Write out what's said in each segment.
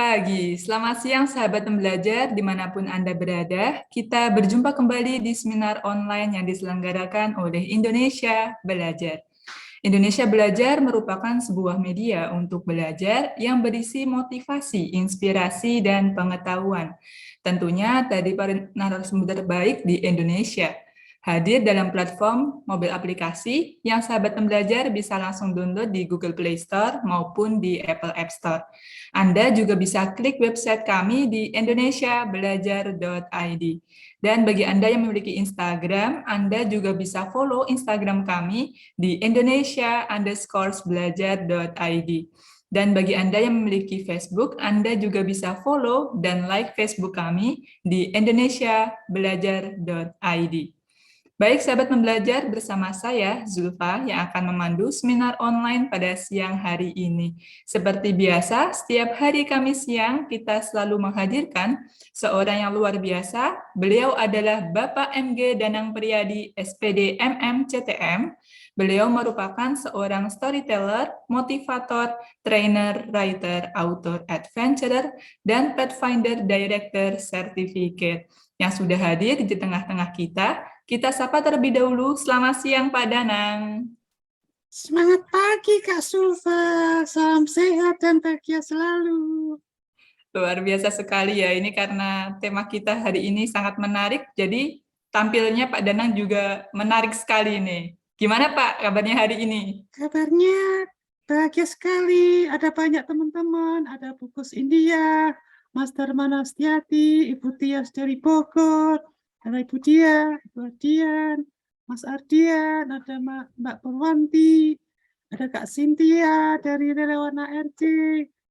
Pagi, selamat siang sahabat pembelajar dimanapun Anda berada. Kita berjumpa kembali di seminar online yang diselenggarakan oleh Indonesia Belajar. Indonesia Belajar merupakan sebuah media untuk belajar yang berisi motivasi, inspirasi, dan pengetahuan. Tentunya dari para narasumber terbaik di Indonesia. Hadir dalam platform mobil aplikasi yang sahabat pembelajar bisa langsung download di Google Play Store maupun di Apple App Store. Anda juga bisa klik website kami di indonesiabelajar.id. Dan bagi Anda yang memiliki Instagram, Anda juga bisa follow Instagram kami di indonesia_belajar.id. Dan bagi Anda yang memiliki Facebook, Anda juga bisa follow dan like Facebook kami di indonesiabelajar.id. Baik, sahabat pembelajar, bersama saya, Zulfa, yang akan memandu seminar online pada siang hari ini. Seperti biasa, setiap hari Kamis siang, kita selalu menghadirkan seorang yang luar biasa. Beliau adalah Bapak MG Danang Priyadi, SPD MM CTM. Beliau merupakan seorang storyteller, motivator, trainer, writer, author, adventurer, dan Pathfinder Director Certificate yang sudah hadir di tengah-tengah kita. Kita sapa terlebih dahulu. Selamat siang, Pak Danang. Semangat pagi, Kak Sulfa. Salam sehat dan bahagia selalu. Luar biasa sekali ya. Ini karena tema kita hari ini sangat menarik, jadi tampilnya Pak Danang juga menarik sekali nih. Gimana Pak kabarnya hari ini? Kabarnya bahagia sekali. Ada banyak teman-teman. Ada Bukus India, Master Manastiati, Ibu Tias dari Bogor, ada Ibu Dia, Ibu Ardian, Mas Ardian, ada Mbak Purwanti, ada Kak Cynthia dari Relawan ARC,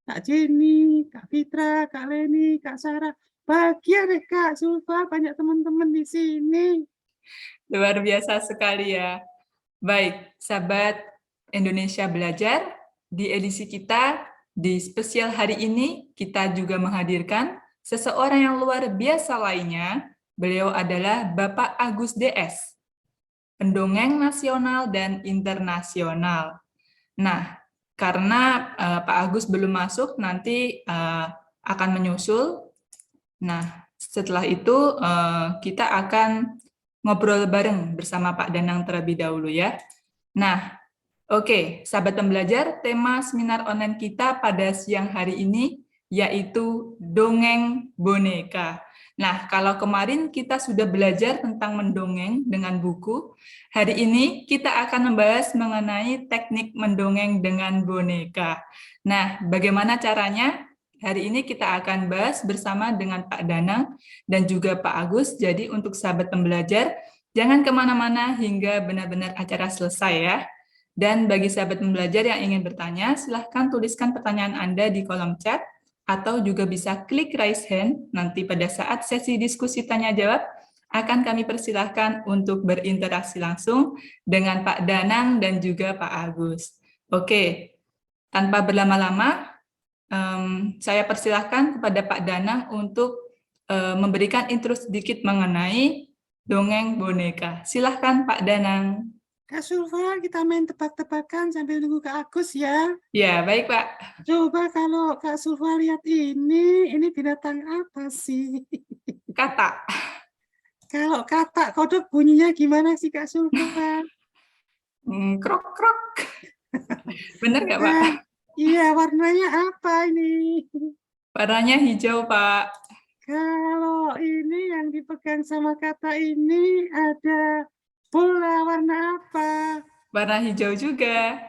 Kak Jenny, Kak Fitra, Kak Leni, Kak Sarah. Bahagia deh Kak Zulfa, banyak teman-teman di sini. Luar biasa sekali ya. Baik, sahabat Indonesia Belajar, di edisi kita di spesial hari ini kita juga menghadirkan seseorang yang luar biasa lainnya. Beliau adalah Bapak Agus DS, pendongeng nasional dan internasional. Nah, karena Pak Agus belum masuk, nanti akan menyusul. Nah, setelah itu kita akan ngobrol bareng bersama Pak Danang terlebih dahulu ya. Nah, oke, sahabat pembelajar, tema seminar online kita pada siang hari ini yaitu dongeng boneka. Nah, kalau kemarin kita sudah belajar tentang mendongeng dengan buku, hari ini kita akan membahas mengenai teknik mendongeng dengan boneka. Nah, bagaimana caranya? Hari ini kita akan bahas bersama dengan Pak Danang dan juga Pak Agus. Jadi untuk sahabat pembelajar, jangan kemana-mana hingga benar-benar acara selesai ya. Dan bagi sahabat pembelajar yang ingin bertanya, silahkan tuliskan pertanyaan Anda di kolom chat, atau juga bisa klik raise hand, nanti pada saat sesi diskusi tanya-jawab, akan kami persilahkan untuk berinteraksi langsung dengan Pak Danang dan juga Pak Agus. Oke, tanpa berlama-lama, saya persilahkan kepada Pak Danang untuk memberikan intro sedikit mengenai dongeng boneka. Silahkan Pak Danang. Kak Sulfa, kita main tebak-tebakan sambil nunggu Kak Agus ya. Ya, baik Pak. Coba kalau Kak Sulfa lihat ini binatang apa sih? Kata. Kalau kata kodok bunyinya gimana sih Kak Sulfa? Krok-krok. Benar nggak Pak? Iya, warnanya apa ini? Warnanya hijau Pak. Kalau ini yang dipegang sama kata ini ada bola warna apa? Warna hijau juga.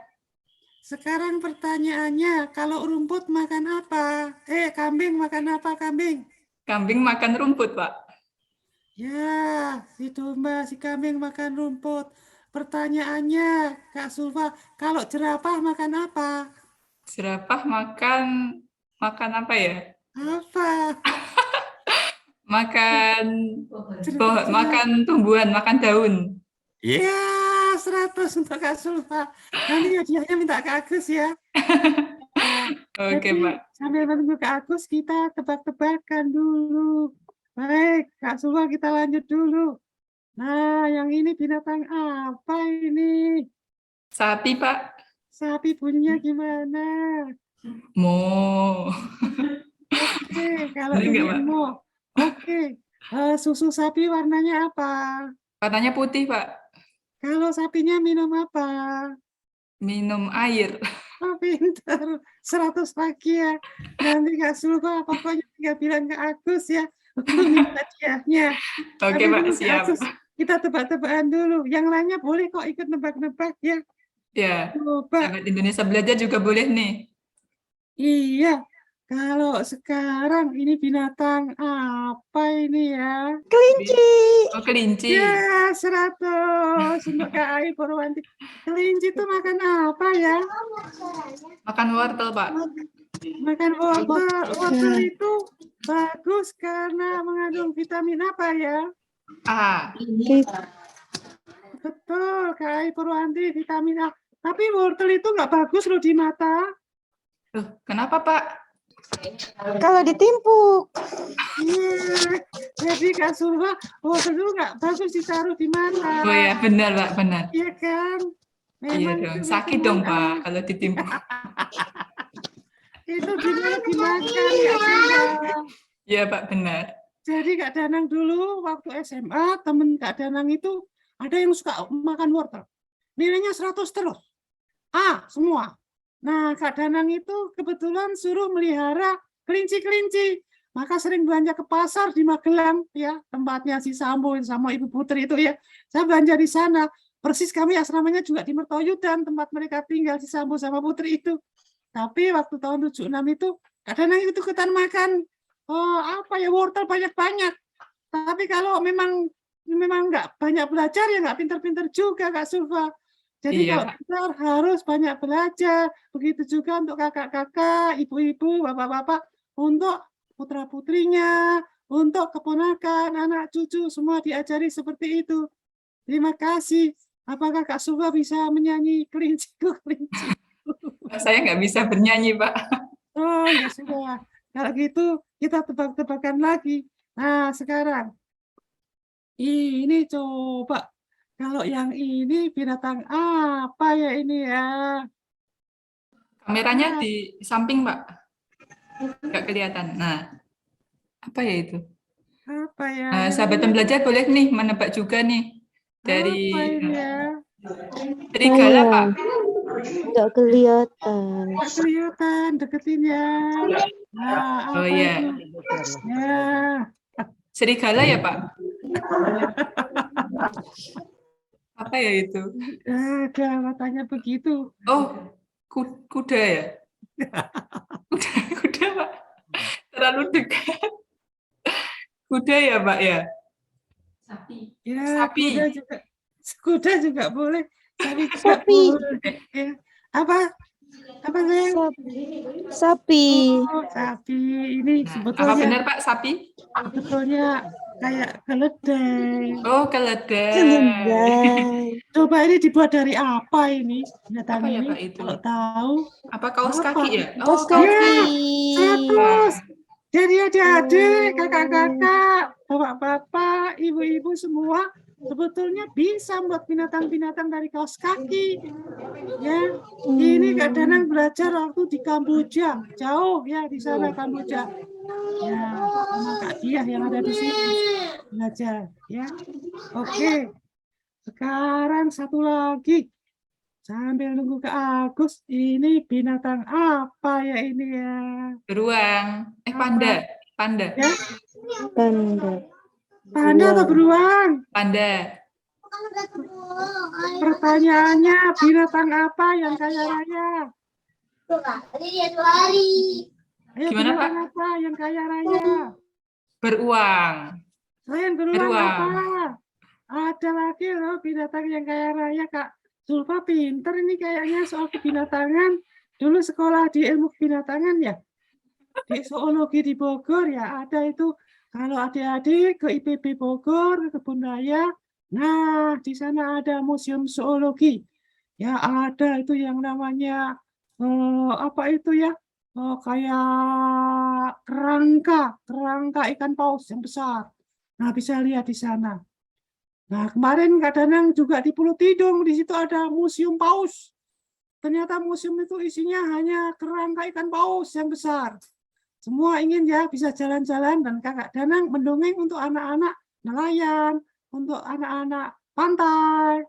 Sekarang pertanyaannya, kalau rumput makan apa? Kambing makan apa, kambing? Kambing makan rumput, Pak. Ya, si domba, si kambing makan rumput. Pertanyaannya, Kak Sulfa, kalau jerapah makan apa? Jerapah makan apa ya? Apa? Makan Jerapah. tumbuhan, makan daun. Ya, 100 untuk Kak Sulfa. Nanti hadiahnya minta Kak Agus ya. Nah, Oke, jadi Pak. sambil menunggu Kak Agus, kita tebak-tebakan dulu. Baik, Kak Sulfa kita lanjut dulu. Nah, yang ini binatang apa ini? Sapi, Pak. Sapi bunyinya gimana? Mo. Kalau Bener nggak, ini Pak? emo. Oke. Susu sapi warnanya apa? Warnanya putih, Pak. Kalau sapinya minum apa? Minum air. Oh, pinter. 100 lagi ya. Nanti Kak Sulfa pokoknya tinggal bilang ke Agus ya untuk minta hadiahnya. Oke, Tapi Pak, dulu Kak siap. Agus, kita tebak-tebakan dulu. Yang lainnya boleh kok ikut nebak-nebak ya. Ya, Coba. sahabat Indonesia belajar juga boleh nih. Iya. Kalau sekarang ini binatang apa ini ya? Kelinci. Oh, kelinci. Ya, 100 untuk Kak Ai Purwanti. Kelinci itu makan apa ya? Makan wortel, Pak. Makan wortel. Wortel itu bagus karena mengandung vitamin apa ya? A. Betul, Kak Ai Purwanti, vitamin A. Tapi wortel itu nggak bagus loh di mata. Loh, kenapa, Pak? Kalau ditimpuk. Iya, jadi Kak Sulfa, wortel itu nggak bagus ditaruh di mata. Oh ya, benar, Pak, benar. Iya kan? Iya Memang dong, itu sakit vitamin dong, A. Pak, kalau ditimpuk. Itu dimakan Kak Sulfa. Iya, Pak, benar. Jadi Kak Danang dulu waktu SMA, temen Kak Danang itu ada yang suka makan wortel. Nilainya 100 terus. A, semua. Nah, Kak Danang itu kebetulan suruh melihara kelinci-kelinci. Maka sering belanja ke pasar di Magelang, ya, tempatnya si Sambo sama Ibu Putri itu ya. Saya belanja di sana. Persis kami asramanya juga di Mertoyudan, tempat mereka tinggal si Sambo sama Putri itu. Tapi waktu tahun 76 itu, Kak Danang itu ikutan makan apa ya, wortel banyak-banyak. Tapi kalau memang nggak banyak belajar ya nggak pinter-pinter juga Kak Sulfa. Jadi Iya, kalau Pak. kita harus banyak belajar. Begitu juga untuk kakak-kakak, ibu-ibu, bapak-bapak, untuk putra-putrinya, untuk keponakan, anak cucu, semua diajari seperti itu. Terima kasih. Apakah Kak Sulfa bisa menyanyi kelinci-ku, kelinci? Saya nggak bisa bernyanyi, Pak. Oh ya sudah. Kalau gitu kita tebak-tebakan lagi. Nah sekarang ini coba. Kalau yang ini binatang apa ya ini ya? Kameranya di samping, Pak. Nggak kelihatan. Nah, apa ya itu? Apa ya? Nah, Yang sahabat ini pembelajar boleh nih menebak juga nih. Dari apa ini ya? serigala, Pak. Nggak kelihatan. Nggak kelihatan, deketin ya. Nah, Oh apa iya, itu? Ya, serigala ya, Pak. Apa ya itu? ada matanya begitu. Oh, kuda ya? Kuda, Pak. Terlalu dekat. Kuda ya, Pak ya? Ya, Sapi. kuda juga boleh. Sapi juga Sapi. boleh. Ya. Apa? Apa sayang? Sapi. Oh, sapi ini Nah, apa sebetulnya benar, Pak, sapi? kayak keledai. Oh, keledai. Keledai. Coba ini dibuat dari apa ini? Binatang Apa ya, ini Pak, itu? kalau tahu. Apa kaos Apa? kaki ya? Kaos kaos kaki. Terus jadi adik-adik, kakak-kakak, bapak-bapak, ibu-ibu semua sebetulnya bisa buat binatang-binatang dari kaos kaki. Ya, ini Kak Danang belajar waktu di Kamboja, jauh ya di sana Kamboja. Ya, sama Kak Diah yang ada di sini belajar. Ya, oke. Sekarang satu lagi. Sambil nunggu ke Agus, ini binatang apa ya ini ya? Beruang. Panda. Panda. Ya, Panda. panda atau beruang? Panda. Pertanyaannya, binatang apa yang kaya raya? Ayo, Gimana, binatang Pak? apa yang kaya raya? Beruang. Selain beruang apa? Ada lagi loh binatang yang kaya raya, Kak. Zulfa pinter ini kayaknya soal kebinatangan. Dulu sekolah di ilmu kebinatangan ya. Di zoologi di Bogor ya ada itu. Kalau adik-adik ke IPB Bogor, ke Kebun Raya, nah di sana ada museum zoologi. Ya ada itu yang namanya apa itu ya? Kayak kerangka ikan paus yang besar. Nah bisa lihat di sana. Nah, kemarin Kak Danang juga di Pulau Tidung, di situ ada museum paus. Ternyata museum itu isinya hanya kerangka ikan paus yang besar. Semua ingin ya bisa jalan-jalan dan Kakak Danang mendongeng untuk anak-anak nelayan, untuk anak-anak pantai.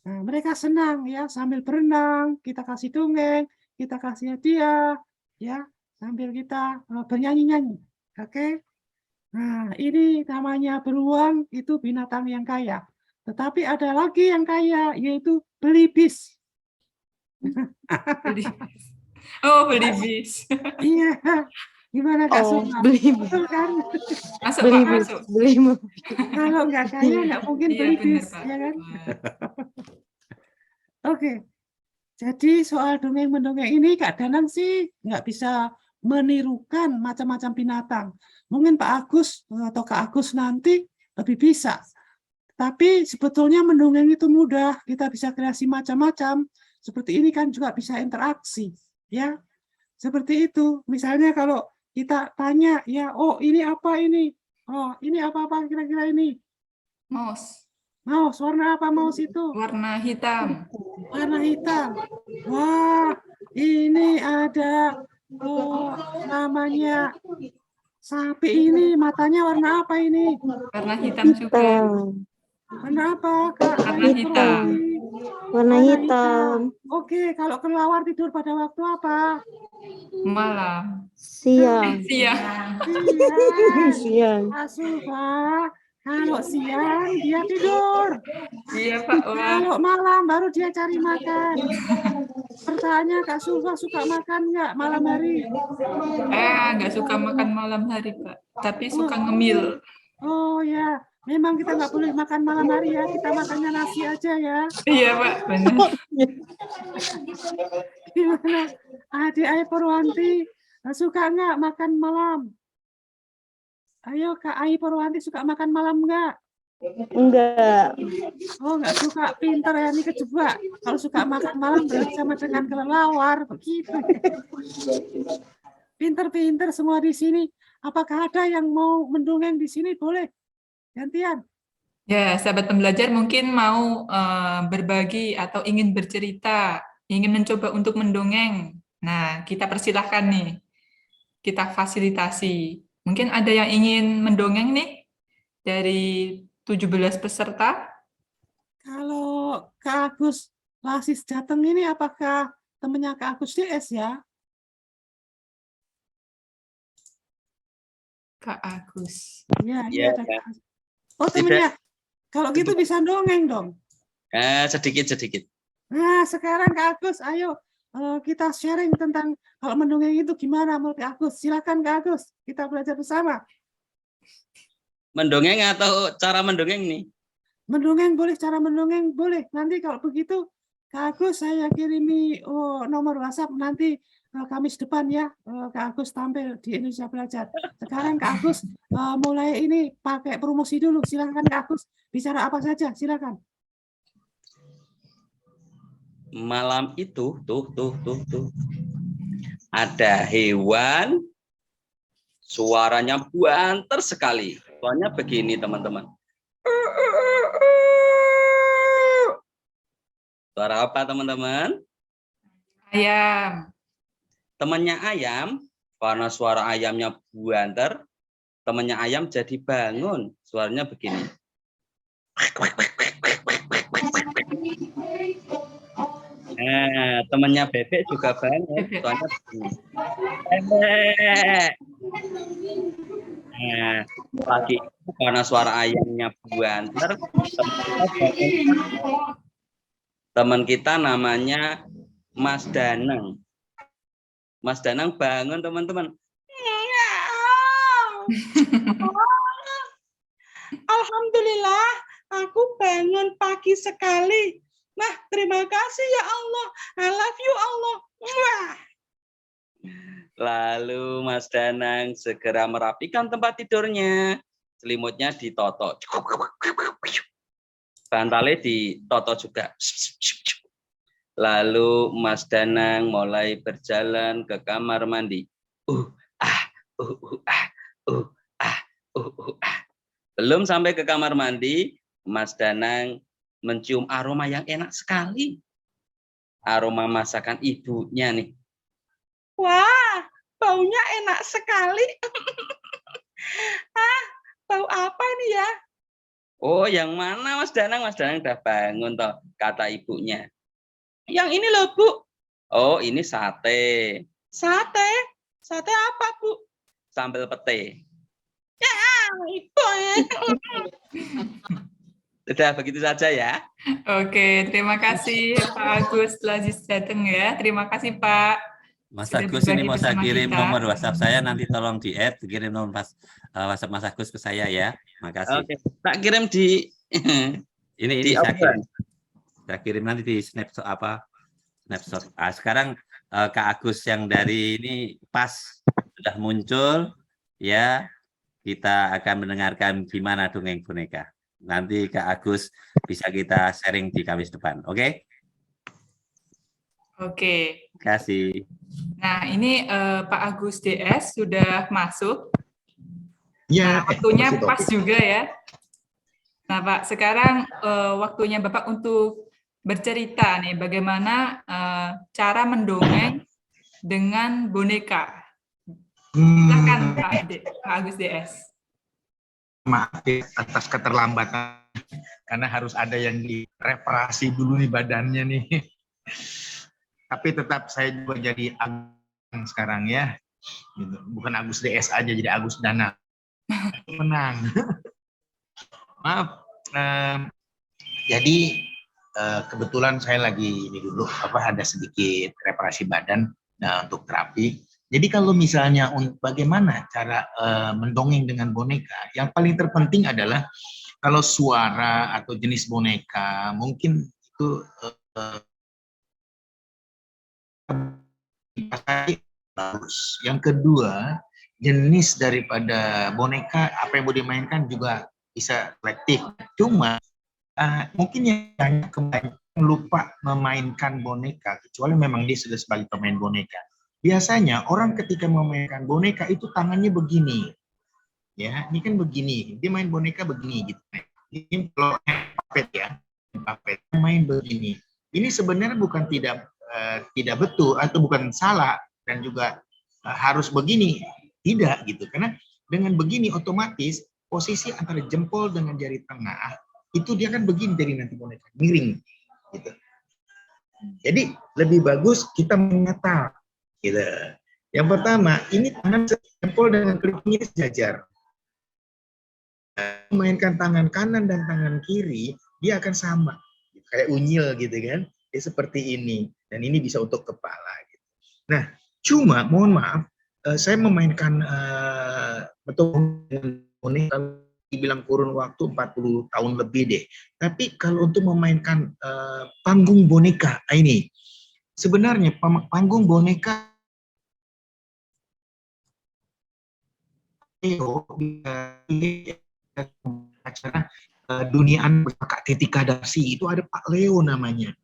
Nah, mereka senang ya sambil berenang, kita kasih dongeng, kita kasih hadiah, ya sambil kita bernyanyi-nyanyi. Oke? Nah, ini namanya beruang itu binatang yang kaya. Tetapi ada lagi yang kaya, yaitu belibis. Beli. Oh, beli bis. Iya, gimana Kak Oh, Sukma? beli Betul kan? Masuk, beli Pak, bis, masuk. beli mobil. Kalau nggak kaya nggak mungkin Iya, beli benar, bis, Pak. ya kan? Wah. Oke, jadi soal dongeng-mendongeng ini Kak Danang sih nggak bisa menirukan macam-macam binatang. Mungkin Pak Agus atau Kak Agus nanti lebih bisa. Tapi sebetulnya mendongeng itu mudah, kita bisa kreasi macam-macam. Seperti ini kan juga bisa interaksi, ya. Seperti itu. Misalnya kalau kita tanya, ya, oh ini apa ini? Oh, ini apa-apa kira-kira ini? Mouse. Mouse, warna apa mouse itu? Warna hitam. Warna hitam. Wah, ini ada namanya sapi ini, matanya warna apa ini? Warna hitam juga. Hitam. Warna apa, Kak? Warna hitam. Warna hitam. Oke, kalau kelelawar tidur pada waktu apa? Malam. Siang. Siang. Siang. Siang. Asupa, kalau siang dia tidur. Iya, Pak. Wah. Kalau malam baru dia cari makan. Pertanyaan Kak Sufa suka makan nggak malam hari? Nggak suka makan malam hari, Pak. Tapi suka ngemil. Oh ya, memang kita nggak boleh makan malam hari ya. Kita makannya nasi aja ya. Iya, Pak. Benar. Gimana? Adik Ai Purwanti suka nggak makan malam? Ayo Kak Ai Purwanti suka makan malam nggak? Enggak. Oh nggak suka, pinter ya ini kejebak. Kalau suka makan malam berarti sama dengan kelelawar begitu. Pinter-pinter semua di sini. Apakah ada yang mau mendongeng di sini? Boleh. Gantian. Ya, sahabat pembelajar mungkin mau berbagi atau ingin bercerita, ingin mencoba untuk mendongeng. Nah, kita persilahkan nih. Kita fasilitasi. Mungkin ada yang ingin mendongeng nih dari 17 peserta. Kalau Kak Agus Lasis Jateng ini apakah temannya Kak Agus DS ya? Kak Agus. Iya, Iya, ada Kak. Kak Agus. Oh temennya. Kalau gitu bisa dongeng dong. Sedikit-sedikit. Nah sekarang Kak Agus, ayo kita sharing tentang kalau mendongeng itu gimana menurut Kak Agus. Silakan Kak Agus, kita belajar bersama. Mendongeng atau cara mendongeng nih? Mendongeng boleh, cara mendongeng boleh. Nanti kalau begitu Kak Agus saya kirimi nomor WhatsApp nanti Kamis depan ya. Kak Agus tampil di Indonesia Belajar. Sekarang Kak Agus mulai ini pakai promosi dulu. Silakan Kak Agus bicara apa saja. Silakan. Malam itu tuh ada hewan suaranya banter sekali. Suaranya begini teman-teman. Suara apa teman-teman? Ayam. Temannya ayam, karena suara ayamnya banter, temannya ayam jadi bangun. Suaranya begini. Nah, temannya bebek juga bangun. Suaranya begini. Bebek. Nah, pagi itu karena suara ayamnya banter, teman kita namanya Mas Danang. Mas Danang bangun teman-teman. Alhamdulillah, aku bangun pagi sekali. Nah, terima kasih ya Allah. I love you Allah. Wah. Lalu Mas Danang segera merapikan tempat tidurnya. Selimutnya ditoto. Bantalnya ditoto juga. Lalu Mas Danang mulai berjalan ke kamar mandi. Belum sampai ke kamar mandi, Mas Danang mencium aroma yang enak sekali. Aroma masakan ibunya nih. Wah, baunya enak sekali. Ah, bau apa ini ya? Oh, yang mana Mas Danang? Mas Danang udah bangun toh, kata ibunya. Yang ini loh, Bu. Oh, ini sate, Sate. Sate apa, Bu? sambal pete. Itu ya. Sudah begitu saja ya. Oke, terima kasih Pak Agus telah datang ya. Terima kasih Pak. Mas Sudah Agus ini berbagi mau saya bersama kirim kita. nomor WhatsApp saya, nanti tolong di-add, kirim nomor WhatsApp Mas Agus ke saya ya. Makasih. Oke, tak kirim di Ini di saya obrolan. kirim. Saya kirim nanti di snapshot snapshot. Sekarang Kak Agus yang dari ini pas sudah muncul ya. Kita akan mendengarkan gimana dongeng boneka. Nanti Kak Agus bisa kita sharing di Kamis depan. Oke? Oke. Terima kasih. Nah, ini Pak Agus DS sudah masuk. Ya, Waktunya masih pas topik. juga ya. Nah, Pak, sekarang waktunya Bapak untuk bercerita nih bagaimana cara mendongeng dengan boneka. Silakan Pak Agus DS. Maaf ya, atas keterlambatan karena harus ada yang direparasi dulu nih badannya nih. Tapi tetap saya juga jadi Agus sekarang ya. Gitu. Bukan Agus DS aja, jadi Agus Dana. Menang. Maaf. Jadi kebetulan saya lagi ini dulu ada sedikit reparasi badan untuk terapi. Jadi kalau misalnya bagaimana cara mendongeng dengan boneka, yang paling terpenting adalah kalau suara atau jenis boneka mungkin itu bagus. Yang kedua, jenis daripada boneka apa yang mau dimainkan juga bisa selektif. Cuma mungkin yang kebanyakan lupa memainkan boneka, kecuali memang dia sudah sebagai pemain boneka. Biasanya orang ketika memainkan boneka itu tangannya begini, ya, ini kan begini, dia main boneka begini gitu. Ini kalau puppet ya, puppet main begini. Ini sebenarnya bukan tidak betul atau bukan salah dan juga harus begini, tidak gitu. Karena dengan begini otomatis posisi antara jempol dengan jari tengah itu dia kan begini dari nanti boneka miring, gitu. Jadi lebih bagus kita mengetar. Gitu. Yang pertama, ini tangan jempol dengan kelingking sejajar. Memainkan tangan kanan dan tangan kiri, dia akan sama. Kayak unyil gitu kan. Dia seperti ini. Dan ini bisa untuk kepala. Gitu. Nah, cuma mohon maaf, saya memainkan boneka dibilang kurun waktu 40 tahun lebih deh. Tapi kalau untuk memainkan panggung boneka, ini sebenarnya panggung boneka acara duniaan Kak Tetika Darsi itu ada Pak Leo namanya.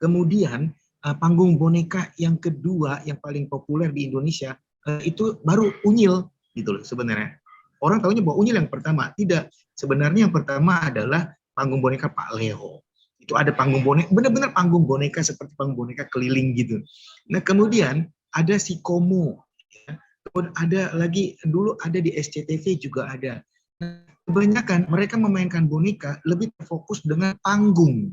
Kemudian panggung boneka yang kedua yang paling populer di Indonesia itu baru Unyil gitu loh sebenarnya. Orang tahunya bahwa Unyil yang pertama, tidak. Sebenarnya yang pertama adalah panggung boneka Pak Leo. Itu ada panggung boneka, benar-benar panggung boneka seperti panggung boneka keliling gitu. Nah kemudian ada si Komo, ya. Kemudian ada lagi dulu ada di SCTV juga ada. Nah, kebanyakan mereka memainkan boneka lebih fokus dengan panggung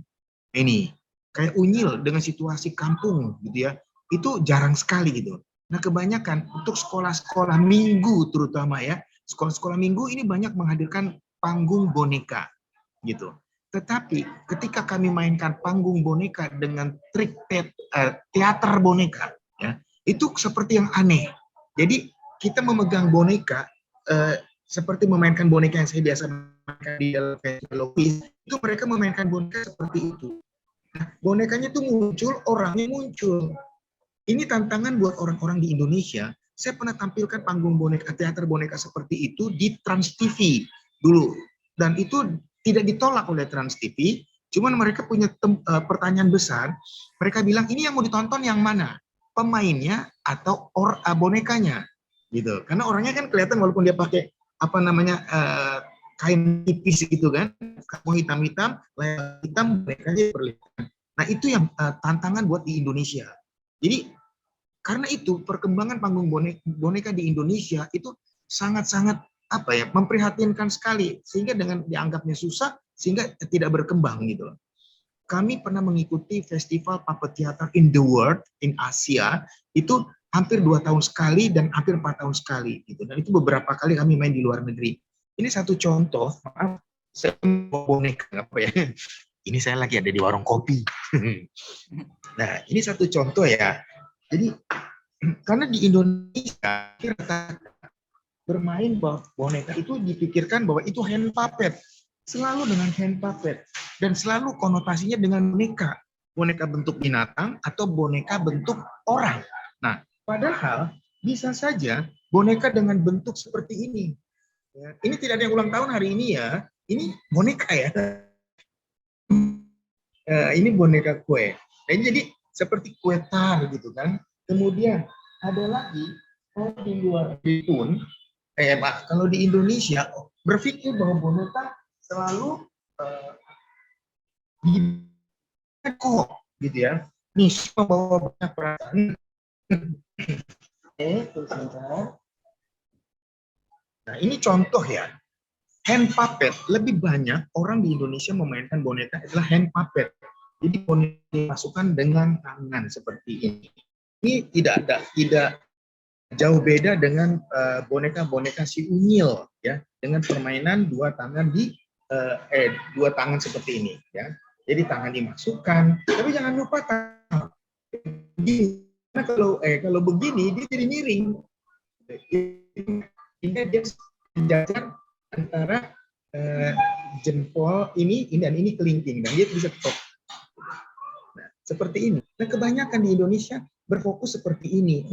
ini, kayak Unyil dengan situasi kampung gitu ya. Itu jarang sekali gitu. Nah kebanyakan untuk sekolah-sekolah minggu terutama ya, sekolah-sekolah minggu ini banyak menghadirkan panggung boneka gitu. Tetapi ketika kami mainkan panggung boneka dengan trik teater boneka, ya, itu seperti yang aneh. Jadi kita memegang boneka seperti memainkan boneka yang saya biasa mainkan di dalam festival lukis, itu mereka memainkan boneka seperti itu. Nah, bonekanya itu muncul, orangnya muncul. Ini tantangan buat orang-orang di Indonesia. Saya pernah tampilkan panggung boneka, teater boneka seperti itu di Trans TV dulu. Dan itu tidak ditolak oleh Trans TV, cuman mereka punya pertanyaan besar. Mereka bilang, ini yang mau ditonton yang mana? Pemainnya atau bonekanya? Gitu. Karena orangnya kan kelihatan walaupun dia pakai kain tipis gitu kan, mau hitam-hitam, layar hitam, bonekanya berlipat. Nah itu yang tantangan buat di Indonesia. Jadi Karena itu perkembangan panggung boneka di Indonesia itu sangat-sangat memprihatinkan sekali, sehingga dengan dianggapnya susah sehingga tidak berkembang gitu loh. Kami pernah mengikuti festival puppet theater in the world in Asia itu hampir 2 tahun sekali dan hampir 4 tahun sekali gitu. Dan itu beberapa kali kami main di luar negeri. Ini satu contoh, maaf, saya mau boneka apa ya? Ini saya lagi ada di warung kopi. Nah, ini satu contoh ya. Jadi karena di Indonesia kita bermain boneka itu dipikirkan bahwa itu hand puppet, selalu dengan hand puppet, dan selalu konotasinya dengan boneka bentuk binatang atau boneka bentuk orang. Nah, padahal bisa saja boneka dengan bentuk seperti ini. Ya, ini tidak ada yang ulang tahun hari ini ya, ini boneka ya. Ini boneka kue. Nah, ini jadi seperti kue tar gitu kan. Kemudian ada lagi di luar pun. Kalau di Indonesia berpikir bahwa boneka selalu kok gitu ya. Nih membawa banyak perasaan. Nah ini contoh ya. Hand puppet, lebih banyak orang di Indonesia memainkan boneka adalah hand puppet. Jadi boneka dimasukkan dengan tangan seperti ini. Ini tidak jauh beda dengan boneka-boneka si Unyil ya, dengan permainan dua tangan seperti ini ya. Jadi tangan dimasukkan, tapi jangan lupa tangan begini. Karena kalau begini dia jadi miring. Sehingga dia menjajar antara jempol ini dan ini kelingking dan dia bisa top. Nah, seperti ini. Nah, kebanyakan di Indonesia berfokus seperti ini.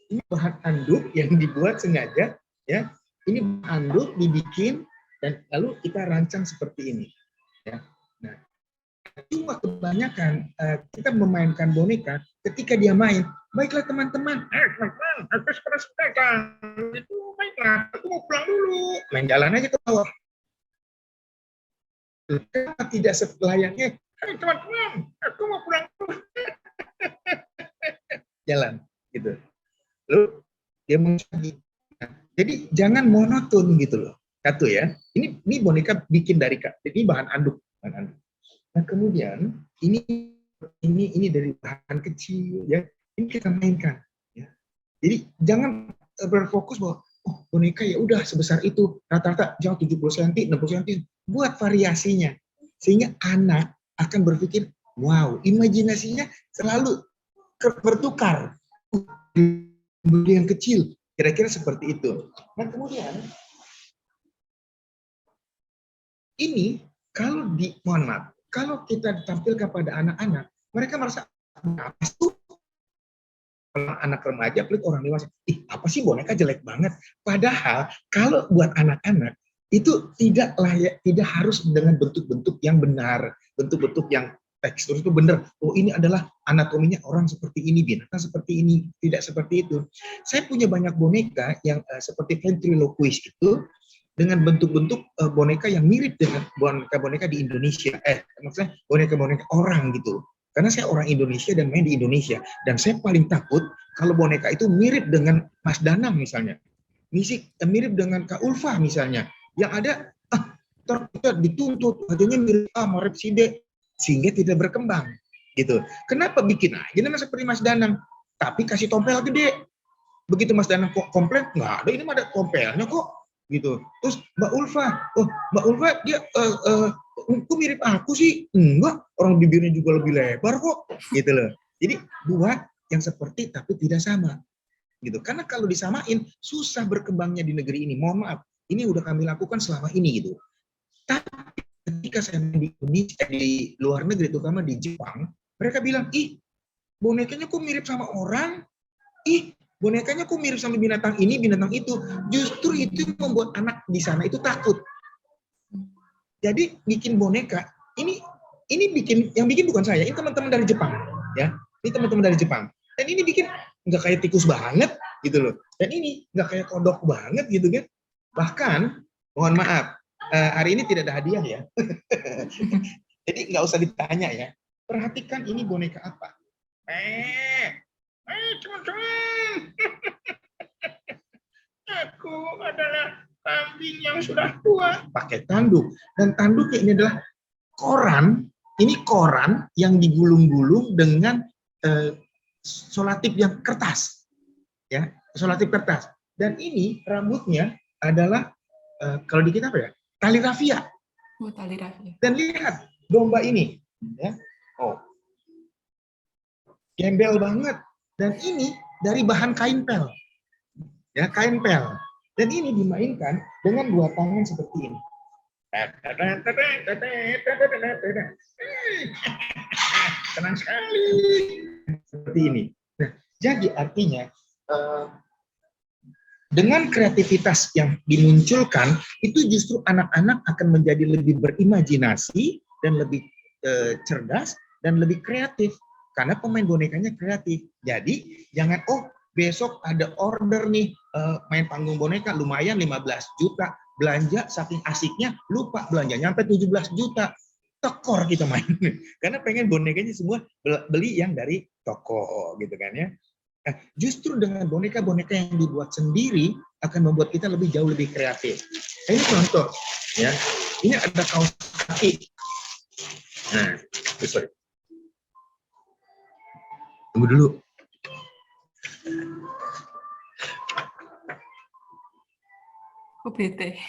Ini bahan anduk yang dibuat sengaja, ya. Ini bahan anduk dibikin dan lalu kita rancang seperti ini, ya. Nah, cuma kebanyakan kita memainkan boneka ketika dia main. Baiklah teman-teman, aku suka itu baiklah, aku mau pulang dulu. Main jalan aja ke bawah. Kenapa tidak selayaknya, hai teman-teman, aku mau pulang dulu. Jalan, gitu. Lalu dia mencari. Jadi jangan monoton gitu loh. Satu ya, ini boneka bikin dari ini bahan anduk. Nah kemudian ini dari bahan kecil ya, ini kita mainkan. Ya. Jadi jangan berfokus bahwa boneka ya udah sebesar itu, rata-rata jauh 70 cm, 60 cm. Buat variasinya, sehingga anak akan berpikir, wow, imajinasinya selalu bertukar. Yang kecil, kira-kira seperti itu. Nah kemudian, ini mohon maaf, kalau kita ditampilkan pada anak-anak, mereka merasa, apa sih? Anak remaja, pelit orang dewasa, apa sih boneka jelek banget. Padahal, kalau buat anak-anak, itu tidak layak, tidak harus dengan bentuk-bentuk yang benar, bentuk-bentuk yang tekstur itu benar. Oh ini adalah anatominya orang seperti ini, binatang seperti ini, tidak seperti itu. Saya punya banyak boneka yang seperti ventriloquist itu dengan bentuk-bentuk boneka yang mirip dengan boneka-boneka di Indonesia. Maksudnya boneka-boneka orang gitu. Karena saya orang Indonesia dan main di Indonesia, dan saya paling takut kalau boneka itu mirip dengan Mas Danang misalnya, mirip dengan Kak Ulfa misalnya. Yang ada, kita dituntut, wajahnya mirip Marep Side, sehingga tidak berkembang. Gitu. Kenapa bikin aja nama seperti Mas Danang, tapi kasih tompel gede. Begitu Mas Danang kok komplain, nggak ada, ini ada tompelnya kok. Gitu. Terus Mbak Ulfa, dia, kok mirip aku sih? Enggak, orang bibirnya juga lebih lebar kok. Gitu loh. Jadi buat yang seperti tapi tidak sama. Gitu. Karena kalau disamain, susah berkembangnya di negeri ini. Mohon maaf. Ini udah kami lakukan selama ini gitu. Tapi ketika saya di Indonesia, di luar negeri, terutama di Jepang, mereka bilang, bonekanya kok mirip sama orang, bonekanya kok mirip sama binatang ini, binatang itu. Justru itu membuat anak di sana itu takut. Jadi bikin boneka, ini yang bikin bukan saya, ini teman-teman dari Jepang, ya. Ini teman-teman dari Jepang. Dan ini bikin nggak kayak tikus banget, gitu loh. Dan ini nggak kayak kodok banget, gitu kan. Bahkan, mohon maaf, hari ini tidak ada hadiah ya. Jadi nggak usah ditanya ya. Perhatikan ini boneka apa. Teman-teman. Aku adalah kambing yang sudah tua. Pakai tanduk. Dan tanduknya ini adalah koran. Ini koran yang digulung-gulung dengan solatif yang kertas. Ya, solatif kertas. Dan ini rambutnya adalah kalau di kita apa ya? Tali rafia. Oh, tali rafia. Dan lihat domba ini, ya, gembel banget. Dan ini dari bahan kain pel, ya, kain pel. Dan ini dimainkan dengan dua tangan seperti ini. Tenang sekali, seperti ini. Nah, jadi artinya dengan kreativitas yang dimunculkan, itu justru anak-anak akan menjadi lebih berimajinasi dan lebih cerdas dan lebih kreatif karena pemain bonekanya kreatif. Jadi jangan besok ada order nih main panggung boneka lumayan 15 juta, belanja saking asiknya lupa belanja nyampe 17 juta. Tekor kita main karena pengen bonekanya semua beli yang dari toko gitu kan ya. Nah, justru dengan boneka-boneka yang dibuat sendiri akan membuat kita jauh lebih kreatif. Nah, ini contoh ya. Ini ada kaos kaki. Nah, sorry. Tunggu dulu. Kok bete?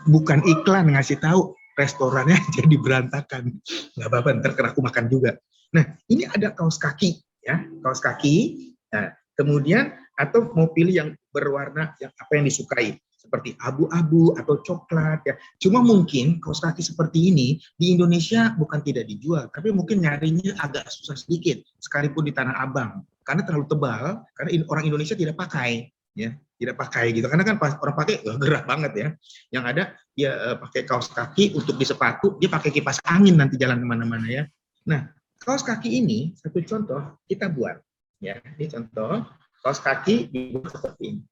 Bukan iklan ngasih tahu restorannya jadi berantakan. Nggak apa-apa, ntar aku makan juga. Nah, ini ada kaos kaki ya, kaos kaki. Nah, kemudian atau mau pilih yang berwarna yang apa yang disukai. Seperti abu-abu atau coklat ya. Cuma mungkin kaos kaki seperti ini di Indonesia bukan tidak dijual, tapi mungkin nyarinya agak susah sedikit, sekalipun di Tanah Abang, karena terlalu tebal, karena orang Indonesia tidak pakai, ya, tidak pakai gitu. Karena kan pas orang pakai gerah banget ya. Yang ada dia pakai kaos kaki untuk di sepatu, dia pakai kipas angin nanti jalan kemana-mana ya. Nah, kaos kaki ini satu contoh kita buat, ya. Ini contoh kaos kaki dibuat seperti ini.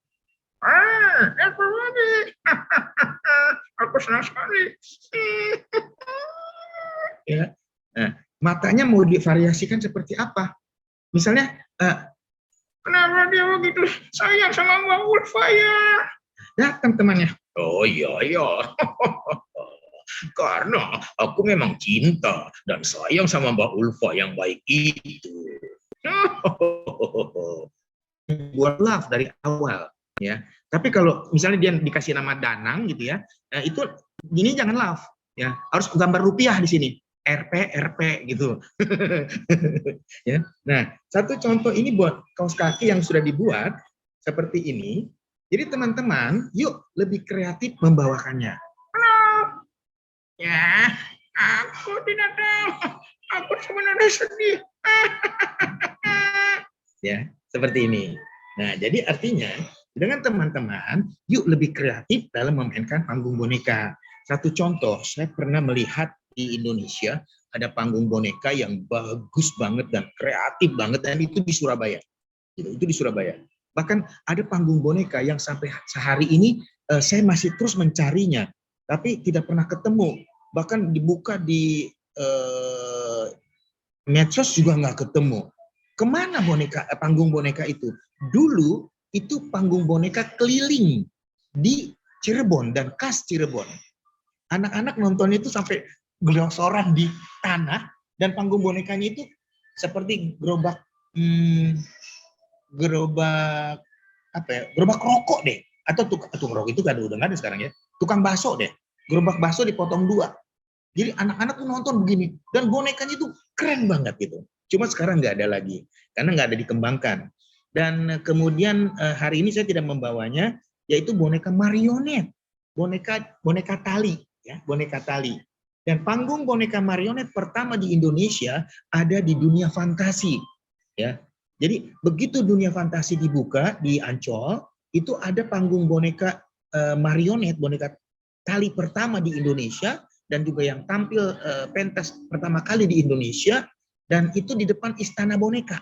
Everybody. Aku senang sekali. Ya. Nah, matanya mau divariasikan seperti apa? Misalnya, kenapa dia begitu sayang sama Mbak Ulfa ya? Datang temannya. Oh iya. Karena aku memang cinta dan sayang sama Mbak Ulfa yang baik itu. Buat love dari awal. Ya, tapi kalau misalnya dia dikasih nama Danang gitu ya, itu gini jangan love, ya harus gambar rupiah di sini, RP gitu. Ya, nah satu contoh ini buat kaos kaki yang sudah dibuat seperti ini. Jadi teman-teman, yuk lebih kreatif membawakannya. Halo, ya aku tidak tahu, aku sebenarnya sedih. Ya, seperti ini. Nah, jadi artinya dengan teman-teman, yuk lebih kreatif dalam memainkan panggung boneka. Satu contoh, saya pernah melihat di Indonesia ada panggung boneka yang bagus banget dan kreatif banget, dan itu di Surabaya. Itu di Surabaya. Bahkan ada panggung boneka yang sampai sehari ini saya masih terus mencarinya, tapi tidak pernah ketemu. Bahkan dibuka di medsos juga nggak ketemu. Kemana panggung boneka itu? Dulu itu panggung boneka keliling di Cirebon dan khas Cirebon. Anak-anak nontonnya itu sampai gelosoran di tanah, dan panggung bonekanya itu seperti gerobak rokok deh, atau tukang rokok itu udah nggak ada sekarang ya, tukang bakso deh, gerobak bakso dipotong dua. Jadi anak-anak tuh nonton begini, dan bonekanya itu keren banget gitu. Cuma sekarang nggak ada lagi karena nggak ada dikembangkan. Dan kemudian hari ini saya tidak membawanya, yaitu boneka marionet, boneka tali, ya, boneka tali. Dan panggung boneka marionet pertama di Indonesia ada di Dunia Fantasi, ya. Jadi begitu Dunia Fantasi dibuka di Ancol, itu ada panggung boneka marionet, boneka tali pertama di Indonesia, dan juga yang tampil pentas pertama kali di Indonesia, dan itu di depan Istana Boneka.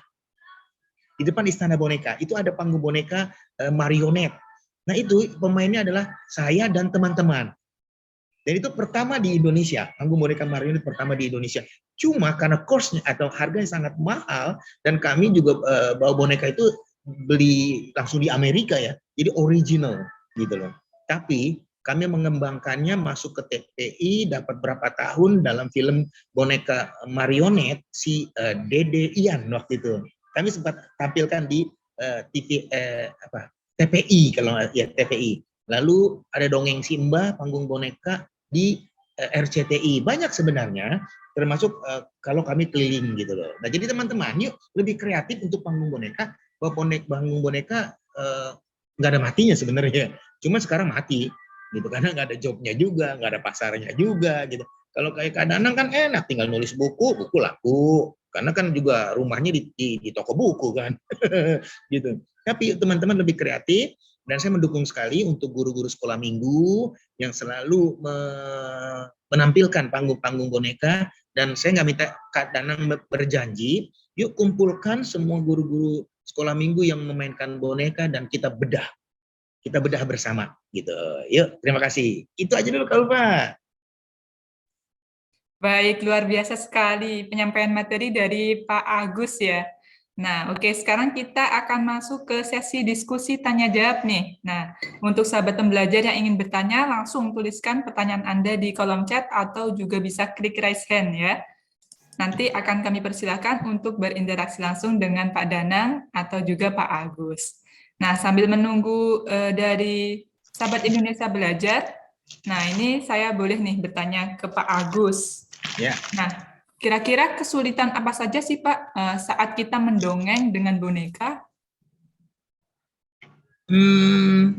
Di depan Istana Boneka itu ada panggung boneka marionet. Nah itu pemainnya adalah saya dan teman-teman. Dan itu pertama di Indonesia, panggung boneka marionet pertama di Indonesia. Cuma karena cost-nya atau harganya sangat mahal, dan kami juga bawa boneka itu beli langsung di Amerika ya, jadi original gitu loh. Tapi kami mengembangkannya masuk ke TPI, dapat berapa tahun dalam film boneka marionet si Dede Ian waktu itu. Kami sempat tampilkan di TPI kalau ya TPI. Lalu ada Dongeng Simba, panggung boneka di RCTI. Banyak sebenarnya, termasuk kalau kami keliling gitu loh. Nah jadi teman-teman, yuk lebih kreatif untuk panggung boneka. Panggung boneka nggak ada matinya sebenarnya. Cuma sekarang mati, gitu karena nggak ada jobnya juga, nggak ada pasarnya juga, gitu. Kalau kayak Kak Danang kan enak, tinggal nulis buku laku. Karena kan juga rumahnya di toko buku kan, gitu. Tapi teman-teman lebih kreatif. Dan saya mendukung sekali untuk guru-guru sekolah minggu yang selalu menampilkan panggung-panggung boneka. Dan saya nggak minta Kak Danang berjanji, yuk kumpulkan semua guru-guru sekolah minggu yang memainkan boneka dan kita bedah bersama gitu. Yuk, terima kasih. Itu aja dulu Kak Ulfa. Baik, luar biasa sekali penyampaian materi dari Pak Agus ya. Nah, oke, sekarang kita akan masuk ke sesi diskusi tanya jawab nih. Nah, untuk sahabat pembelajar yang ingin bertanya, langsung tuliskan pertanyaan Anda di kolom chat atau juga bisa klik raise hand ya. Nanti akan kami persilakan untuk berinteraksi langsung dengan Pak Danang atau juga Pak Agus. Nah, sambil menunggu dari sahabat Indonesia Belajar, nah ini saya boleh nih bertanya ke Pak Agus. Ya. Nah, kira-kira kesulitan apa saja sih Pak saat kita mendongeng dengan boneka?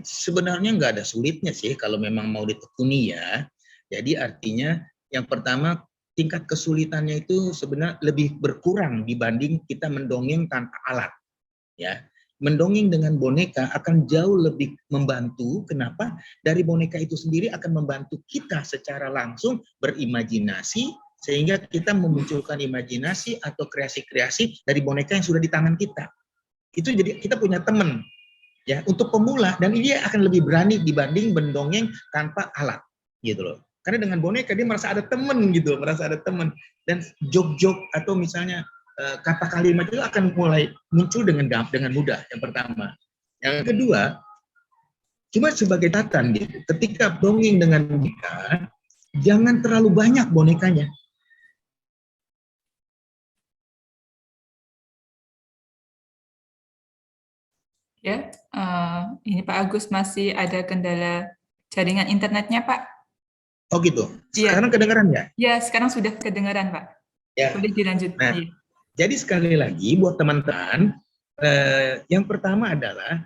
Sebenarnya nggak ada sulitnya sih kalau memang mau ditekuni ya. Jadi artinya yang pertama tingkat kesulitannya itu sebenarnya lebih berkurang dibanding kita mendongeng tanpa alat. Ya, mendongeng dengan boneka akan jauh lebih membantu. Kenapa? Dari boneka itu sendiri akan membantu kita secara langsung berimajinasi, sehingga kita memunculkan imajinasi atau kreasi-kreasi dari boneka yang sudah di tangan kita. Itu jadi kita punya teman ya untuk pemula, dan dia akan lebih berani dibanding mendongeng tanpa alat gitu loh. Karena dengan boneka dia merasa ada teman gitu, merasa ada teman, dan jok-jok atau misalnya kata kalimat itu akan mulai muncul dengan mudah. Yang pertama. Yang kedua, cuma sebagai catatan gitu, ketika dongeng dengan boneka jangan terlalu banyak bonekanya. Ya, ini Pak Agus masih ada kendala jaringan internetnya, Pak. Oh gitu. Iya. Sekarang kedengaran ya? Ya, sekarang sudah kedengaran, Pak. Ya. Boleh dilanjut. Nah, ya. Jadi sekali lagi buat teman-teman, yang pertama adalah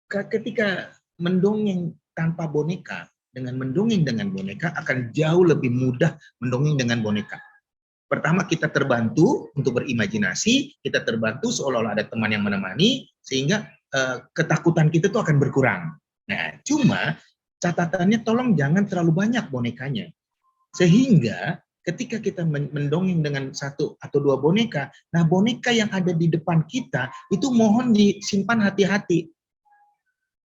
ketika mendongeng tanpa boneka, dengan mendongeng dengan boneka akan jauh lebih mudah mendongeng dengan boneka. Pertama, kita terbantu untuk berimajinasi, kita terbantu seolah-olah ada teman yang menemani, sehingga ketakutan kita tuh akan berkurang. Nah, cuma catatannya tolong jangan terlalu banyak bonekanya. Sehingga ketika kita mendongeng dengan satu atau dua boneka, nah boneka yang ada di depan kita itu mohon disimpan hati-hati.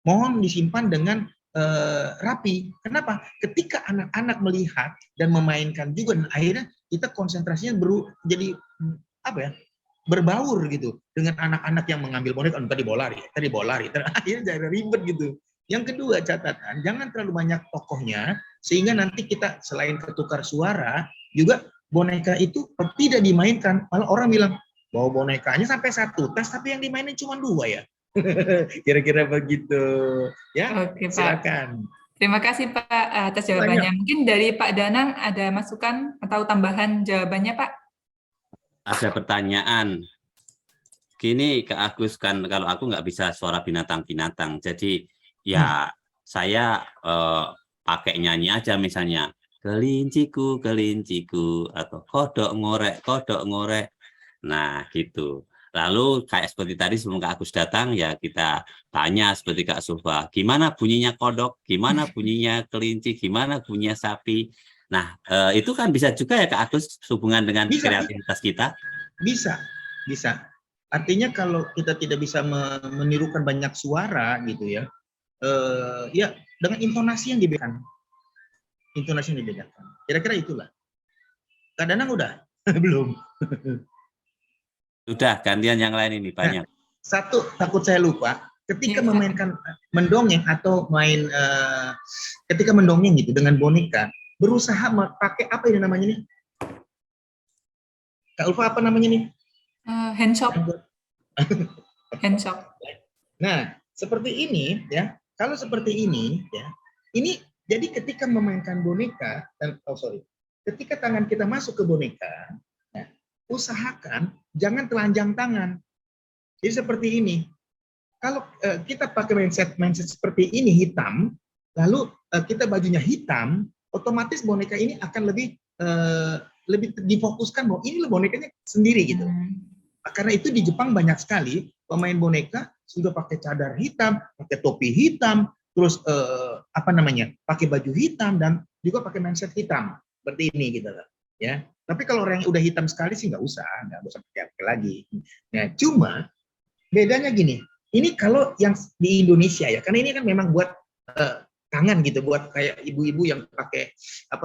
Mohon disimpan dengan rapi. Kenapa? Ketika anak-anak melihat dan memainkan juga, dan akhirnya kita konsentrasinya jadi apa ya? Berbaur gitu dengan anak-anak yang mengambil boneka, tadi bola lari, akhirnya jadi ribet gitu. Yang kedua catatan, jangan terlalu banyak tokohnya, sehingga nanti kita selain ketukar suara, juga boneka itu tidak dimainkan. Malah orang bilang, bawa bonekanya sampai 1 tas, tapi yang dimainin cuma 2 ya. Kira-kira begitu. Ya, oke, Pak. Silakan. Terima kasih Pak atas jawabannya. Mungkin dari Pak Danang ada masukan atau tambahan jawabannya, Pak? Ada pertanyaan. Gini Kak Agus, kan kalau aku nggak bisa suara binatang-binatang, jadi ya saya pakai nyanyi aja misalnya, kelinciku, kelinciku, atau kodok ngorek. Nah gitu. Lalu kayak seperti tadi sebelum Kak Agus datang, ya kita tanya seperti Kak Sulfa, gimana bunyinya kodok, gimana bunyinya kelinci, gimana bunyinya sapi. Nah, itu kan bisa juga ya Kak Agus hubungan dengan kreativitas kita? Bisa. Artinya kalau kita tidak bisa menirukan banyak suara gitu ya, ya dengan intonasi yang diberikan. intonasi yang dibedakan. Kira-kira itulah. Kak Danang udah? Belum. Sudah, gantian yang lain ini banyak. Satu, takut saya lupa. Ketika Iya, Kak. memainkan mendongeng atau main ketika mendongeng gitu dengan boneka, berusaha pakai apa ini namanya nih? Kak Ulfa apa namanya nih? Handshock. Handshock. Nah, seperti ini ya. Kalau seperti ini ya, ini jadi ketika memainkan boneka dan ketika tangan kita masuk ke boneka, ya, usahakan jangan telanjang tangan. Jadi seperti ini. Kalau kita pakai mindset seperti ini hitam, lalu kita bajunya hitam, otomatis boneka ini akan lebih difokuskan bahwa ini loh bonekanya sendiri gitu. Karena itu di Jepang banyak sekali pemain boneka sudah pakai cadar hitam, pakai topi hitam, terus pakai baju hitam dan juga pakai mindset hitam seperti ini gitu loh. Ya. Tapi kalau orang yang udah hitam sekali sih nggak usah pakai lagi. Nah, cuma bedanya gini. Ini kalau yang di Indonesia ya, karena ini kan memang buat tangan gitu, buat kayak ibu-ibu yang pakai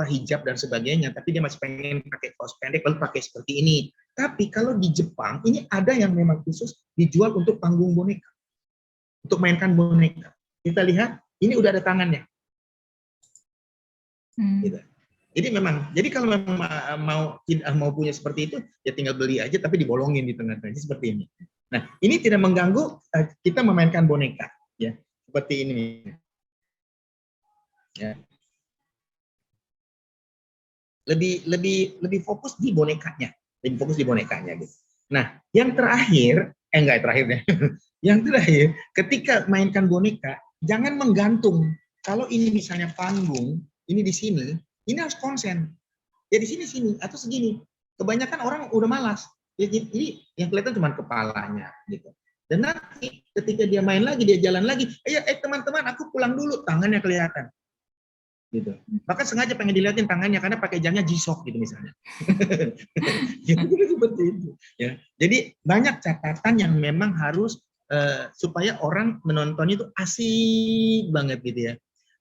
hijab dan sebagainya, tapi dia masih pengen pakai kaos pendek lalu pakai seperti ini. Tapi kalau di Jepang ini ada yang memang khusus dijual untuk panggung boneka, untuk mainkan boneka. Kita lihat ini udah ada tangannya. Gitu. Jadi kalau memang mau punya seperti itu ya tinggal beli aja tapi dibolongin di tengah-tengah seperti ini. Nah, ini tidak mengganggu kita memainkan boneka, ya seperti ini. Ya. Lebih fokus di bonekanya, gitu. Nah, yang terakhir, yang terakhir, ketika mainkan boneka, jangan menggantung. Kalau ini misalnya panggung, ini di sini, ini harus konsen. Ya di sini atau segini. Kebanyakan orang udah malas. Ini yang kelihatan cuma kepalanya gitu. Dan nanti ketika dia main lagi, dia jalan lagi, teman-teman aku pulang dulu, tangannya kelihatan. Gitu. Bahkan sengaja pengen dilihatin tangannya karena pakai jamnya G-Shock gitu misalnya. Gitu, seperti itu. Ya. Jadi banyak catatan yang memang harus supaya orang menontonnya itu asik banget gitu ya.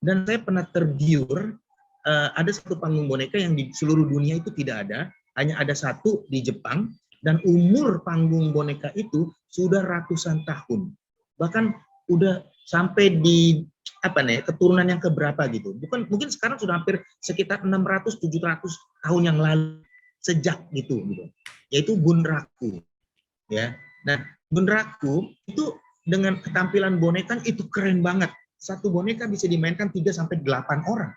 Dan saya pernah tergiur ada satu panggung boneka yang di seluruh dunia itu tidak ada, hanya ada satu di Jepang. Dan umur panggung boneka itu sudah ratusan tahun. Bahkan udah sampai di keturunan yang keberapa gitu. Mungkin sekarang sudah hampir sekitar 600-700 tahun yang lalu sejak gitu. Yaitu bunraku. Ya. Nah, bunraku itu dengan ketampilan boneka itu keren banget. Satu boneka bisa dimainkan 3-8 orang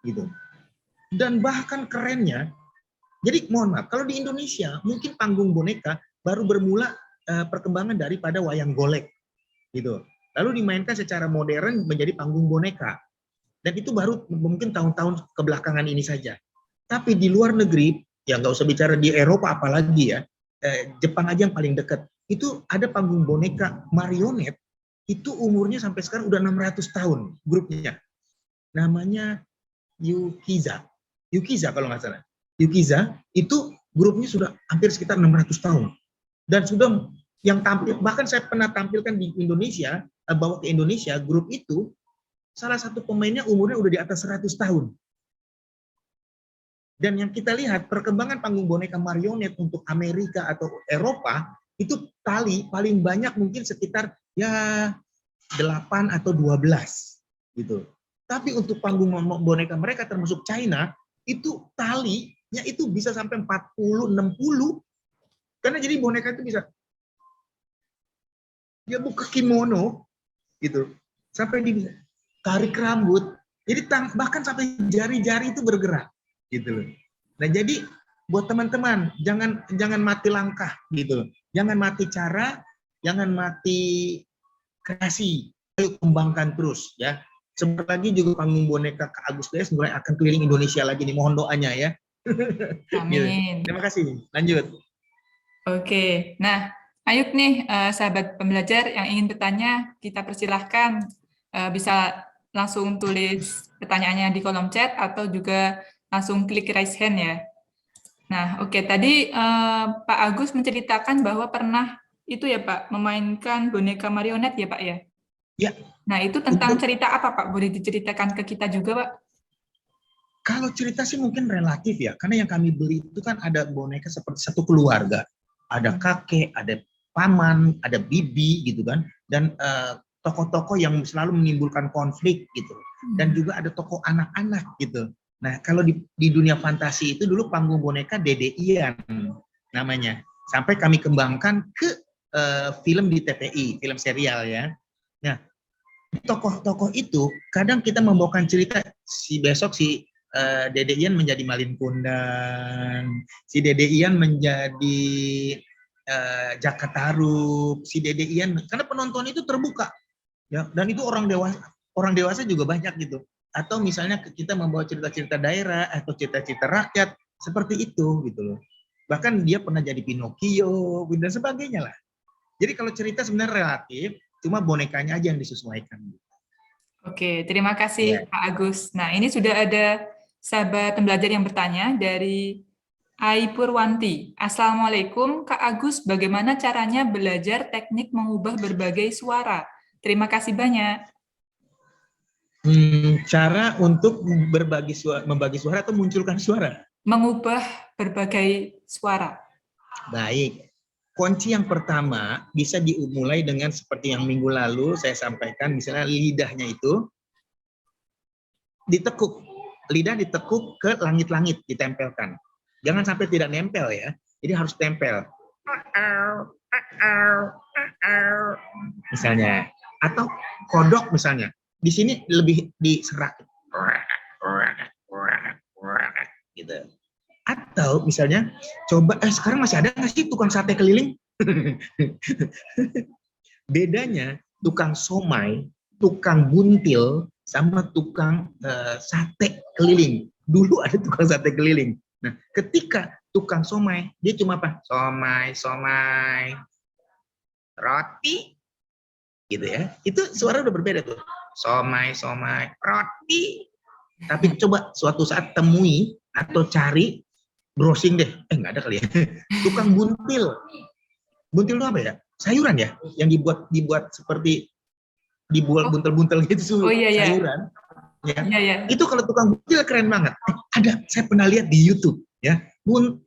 gitu. Dan bahkan kerennya, jadi mohon maaf, kalau di Indonesia mungkin panggung boneka baru bermula perkembangan daripada wayang golek, gitu. Lalu dimainkan secara modern menjadi panggung boneka, dan itu baru mungkin tahun-tahun kebelakangan ini saja. Tapi di luar negeri, ya nggak usah bicara di Eropa apalagi ya, Jepang aja yang paling dekat, itu ada panggung boneka marionet, itu umurnya sampai sekarang udah 600 tahun grupnya. Namanya Yukiza kalau nggak salah. Yukiza itu grupnya sudah hampir sekitar 600 tahun. Dan sudah yang tampil, bahkan saya pernah tampilkan di Indonesia, bawa ke Indonesia, grup itu, salah satu pemainnya umurnya udah di atas 100 tahun. Dan yang kita lihat, perkembangan panggung boneka marionet untuk Amerika atau Eropa, itu tali paling banyak mungkin sekitar ya 8 atau 12. Gitu. Tapi untuk panggung boneka mereka termasuk China, itu talinya itu bisa sampai 40, 60. Karena jadi boneka itu bisa dia buka kimono gitu. Sampai dia tarik rambut. Jadi bahkan sampai jari-jari itu bergerak gitu loh. Nah, jadi buat teman-teman jangan mati langkah gitu. Jangan mati cara, jangan mati kreasi. Ayo kembangkan terus ya. Sebentar lagi juga panggung boneka Kak Agus DS mulai akan keliling Indonesia lagi nih, mohon doanya ya. Amin. Terima kasih. Lanjut. Oke, nah Ayub nih sahabat pembelajar yang ingin bertanya, kita persilahkan bisa langsung tulis pertanyaannya di kolom chat atau juga langsung klik raise hand ya. Nah, oke, tadi Pak Agus menceritakan bahwa pernah itu ya Pak, memainkan boneka marionet ya Pak ya? Ya. Nah, itu tentang cerita apa Pak? Boleh diceritakan ke kita juga Pak? Kalau cerita sih mungkin relatif ya, karena yang kami beli itu kan ada boneka seperti satu keluarga. Ada kakek, ada paman, ada bibi gitu kan, dan tokoh-tokoh yang selalu menimbulkan konflik gitu. Dan juga ada tokoh anak-anak gitu. Nah, kalau di dunia fantasi itu dulu panggung boneka Dede Ian namanya. Sampai kami kembangkan ke film di TPI, film serial ya. Nah, tokoh-tokoh itu kadang kita membawakan cerita besok si Dede Ian menjadi Malin Kundang, si Dede Ian menjadi Jaka Tarub, si Dede Ian, karena penonton itu terbuka ya, dan itu orang dewasa juga banyak gitu. Atau misalnya kita membawa cerita-cerita daerah atau cerita-cerita rakyat seperti itu gitu loh. Bahkan dia pernah jadi Pinocchio dan sebagainya lah. Jadi kalau cerita sebenarnya relatif, cuma bonekanya aja yang disesuaikan. Oke, terima kasih Pak Agus. Nah, ini sudah ada sahabat pembelajar yang bertanya dari Ai Purwanti. Assalamualaikum, Kak Agus, bagaimana caranya belajar teknik mengubah berbagai suara? Terima kasih banyak. Cara untuk membagi suara atau munculkan suara? Mengubah berbagai suara. Baik. Kunci yang pertama bisa dimulai dengan seperti yang minggu lalu saya sampaikan, misalnya lidahnya itu ditekuk. Lidah ditekuk ke langit-langit, ditempelkan. Jangan sampai tidak nempel ya. Jadi harus tempel. Misalnya. Atau kodok misalnya. Di sini lebih diserak. Gitu. Atau misalnya coba sekarang masih ada nggak sih tukang sate keliling? Bedanya tukang somai, tukang buntil sama tukang sate keliling. Dulu ada tukang sate keliling. Nah, ketika tukang somai, dia cuma apa? Somai, roti, gitu ya. Itu suara udah berbeda tuh. Somai, roti. Tapi coba suatu saat temui atau cari, browsing deh, nggak ada kali ya. Tukang buntil. Buntil itu apa ya? Sayuran ya, yang dibuat seperti dibuat buntel-buntel gitu. Sayuran. Ya. Ya. Itu kalau tukang buntil keren banget. Ada, saya pernah lihat di YouTube ya. Buntil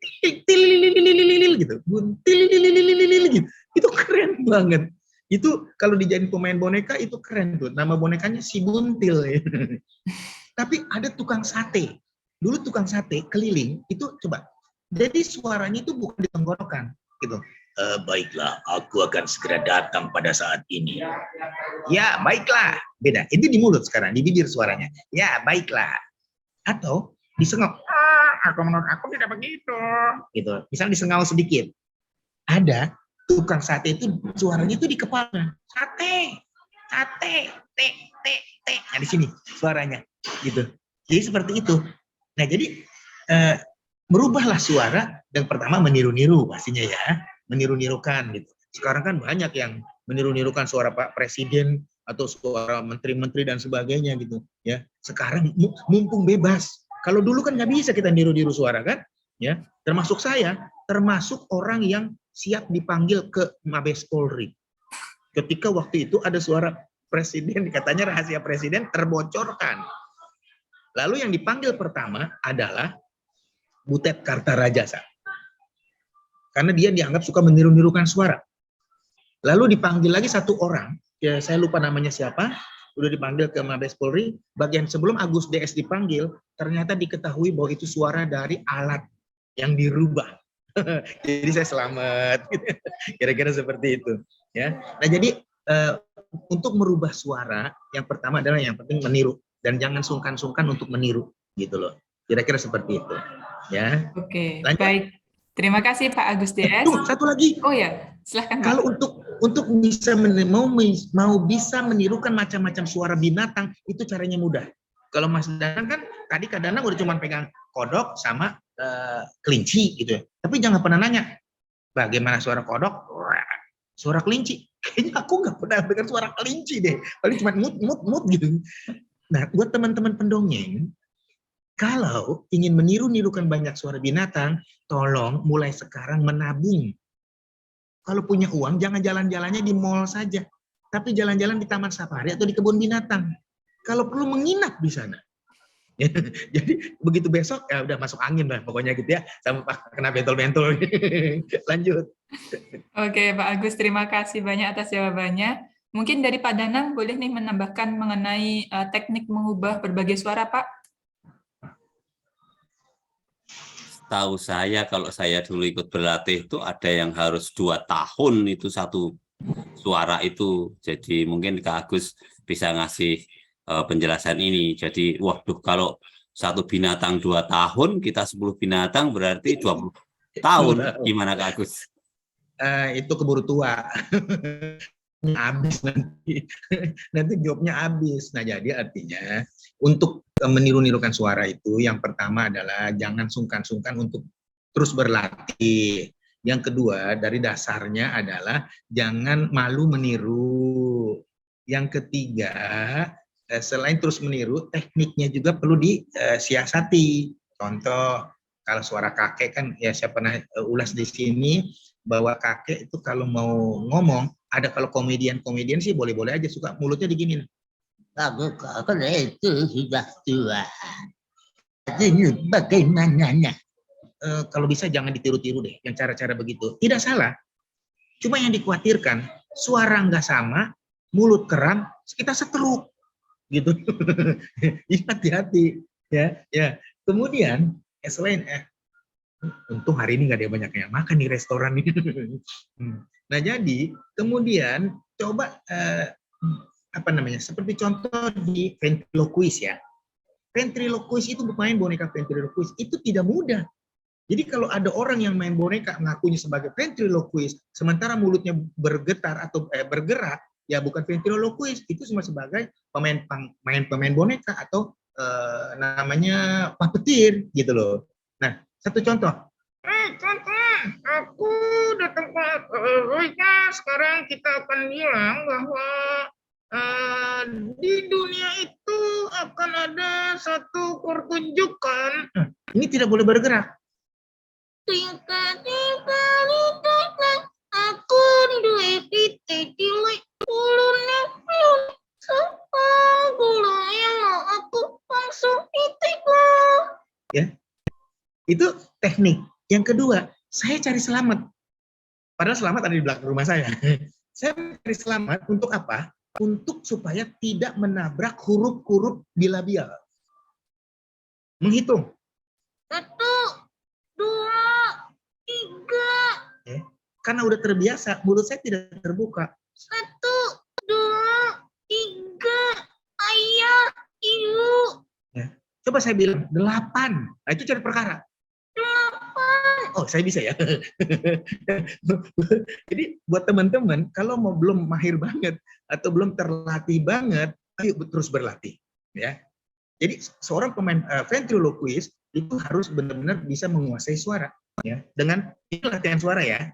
gitu. Buntil gitu. Itu keren banget. Itu kalau dijadiin pemain boneka itu keren tuh. Nama bonekanya si Buntil ya. Tapi ada tukang sate. Dulu tukang sate keliling itu coba. Jadi suaranya itu bukan di tenggorokan gitu. Baiklah, aku akan segera datang pada saat ini. Ya, baiklah. Beda. Itu di mulut sekarang, di bibir suaranya. Ya, baiklah. Atau disengal. Menurut aku tidak begitu. Gitu. Misalnya disengal sedikit. Ada tukang sate itu suaranya itu di kepala. Sate. Nah, di sini suaranya. Gitu. Jadi seperti itu. Nah, jadi merubahlah suara dan pertama meniru-niru pastinya ya. Meniru-nirukan gitu. Sekarang kan banyak yang meniru-nirukan suara Pak Presiden atau suara menteri-menteri dan sebagainya gitu ya. Sekarang mumpung bebas. Kalau dulu kan nggak bisa kita niru-niru suara kan? Ya, termasuk saya, termasuk orang yang siap dipanggil ke Mabes Polri. Ketika waktu itu ada suara presiden, katanya rahasia presiden terbocorkan. Lalu yang dipanggil pertama adalah Butet Kartarajasa. Karena dia dianggap suka meniru-nirukan suara. Lalu dipanggil lagi satu orang, ya saya lupa namanya siapa, udah dipanggil ke Mabes Polri, bagian sebelum Agus DS dipanggil, ternyata diketahui bahwa itu suara dari alat yang dirubah. Jadi saya selamat. Kira-kira seperti itu. Ya. Nah jadi untuk merubah suara, yang pertama adalah yang penting meniru. Dan jangan sungkan-sungkan untuk meniru. Gitu loh. Kira-kira seperti itu. Ya. Oke, lanjut. Baik. Terima kasih Pak Agus DS. Satu lagi. Oh ya, silahkan. Kalau untuk bisa mau bisa menirukan macam-macam suara binatang, itu caranya mudah. Kalau Mas Danang kan tadi Kak Danang udah cuma pegang kodok sama kelinci gitu ya. Tapi jangan pernah nanya bagaimana suara kodok, suara kelinci. Kayaknya aku nggak pernah dengar suara kelinci deh. Paling cuma mut gitu. Nah, buat teman-teman pendongeng, kalau ingin meniru-nirukan banyak suara binatang, tolong mulai sekarang menabung. Kalau punya uang, jangan jalan-jalannya di mall saja. Tapi jalan-jalan di taman safari atau di kebun binatang. Kalau perlu menginap di sana. Jadi begitu besok ya udah masuk angin lah pokoknya gitu ya, sama kena bentol-bentol. Lanjut. Oke, Pak Agus, terima kasih banyak atas jawabannya. Mungkin dari Pak Danang boleh nih menambahkan mengenai teknik mengubah berbagai suara, Pak? Tahu saya kalau saya dulu ikut berlatih itu ada yang harus 2 tahun itu satu suara itu. Jadi mungkin Kak Agus bisa ngasih penjelasan ini. Jadi waduh kalau satu binatang 2 tahun, kita 10 binatang berarti 20 tahun. Gimana Kak Agus? Itu keburu tua. Habis nanti jawabnya habis. Nah, jadi artinya untuk meniru-nirukan suara itu yang pertama adalah jangan sungkan-sungkan untuk terus berlatih. Yang kedua dari dasarnya adalah jangan malu meniru. Yang ketiga selain terus meniru, tekniknya juga perlu disiasati. Contoh kalau suara kakek kan ya saya pernah ulas di sini bahwa kakek itu kalau mau ngomong, ada kalau komedian sih boleh-boleh aja suka mulutnya diginin. Aku itu sudah tua. Jadi bagaimananya? Kalau bisa jangan ditiru-tiru deh, yang cara-cara begitu. Tidak salah. Cuma yang dikhawatirkan suara nggak sama, mulut keram, kita seteruk, gitu. Hati-hati, ya. Kemudian selain untung hari ini nggak ada banyak yang makan di restoran ini. Nah jadi kemudian coba seperti contoh di ventriloquist ya. Ventriloquist itu bermain boneka ventriloquist itu tidak mudah. Jadi kalau ada orang yang main boneka ngakunya sebagai ventriloquist sementara mulutnya bergetar atau bergerak, ya bukan ventriloquist, itu cuma sebagai pemain boneka atau namanya puppeteer gitu loh. Nah, satu contoh. Aku datang ke sekarang kita akan bilang bahwa di dunia itu akan ada satu pertunjukan. Ini tidak boleh bergerak. Aku ya, itu teknik. Yang kedua, saya cari selamat. Padahal selamat ada di belakang rumah saya. Saya cari selamat untuk apa? Untuk supaya tidak menabrak huruf-huruf bilabial. Menghitung. 1, 2, 3. Ya. Karena udah terbiasa, mulut saya tidak terbuka. 1, 2, 3. Ayah, ibu. Ya. Coba saya bilang 8. Nah, itu cari perkara. 8. Oh, saya bisa ya. Jadi buat teman-teman kalau mau belum mahir banget atau belum terlatih banget, ayo terus berlatih ya. Jadi seorang pemain ventriloquist itu harus benar-benar bisa menguasai suara ya. Dengan ini latihan suara ya.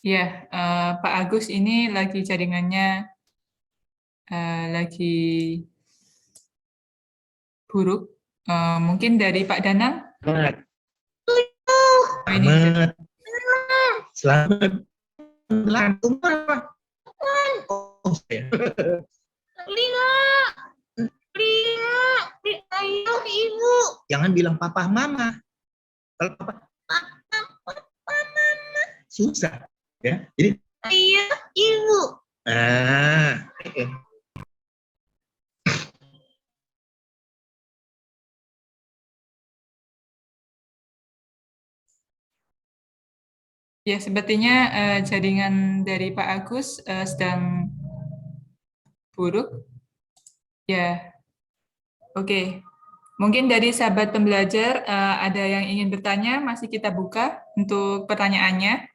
Ya, Pak Agus ini lagi jaringannya lagi buruk. Mungkin dari Pak Danang? Selamat. Selamat. Umur apa? Oh, saya. 5. Ayo, ibu. Jangan bilang papa mama. Kalau papa mama susah ya. Jadi ayah, ibu. Ya, sepertinya jaringan dari Pak Agus sedang buruk. Ya, oke. Mungkin dari sahabat pembelajar ada yang ingin bertanya, masih kita buka untuk pertanyaannya.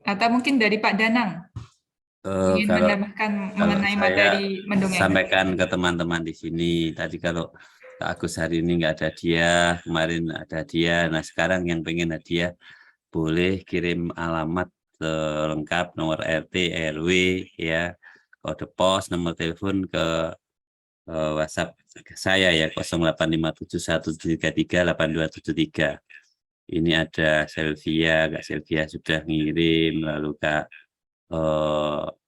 Atau mungkin dari Pak Danang ingin menambahkan mengenai materi mendongeng. Sampaikan ke teman-teman di sini. Tadi kalau Kak Agus hari ini nggak ada hadiah, kemarin ada hadiah. Nah sekarang yang pengen hadiah boleh kirim alamat lengkap, nomor RT, RW, ya, kode pos, nomor telepon ke WhatsApp saya ya 085717338273. Ini ada Selvia, Kak Selvia sudah ngirim, lalu Kak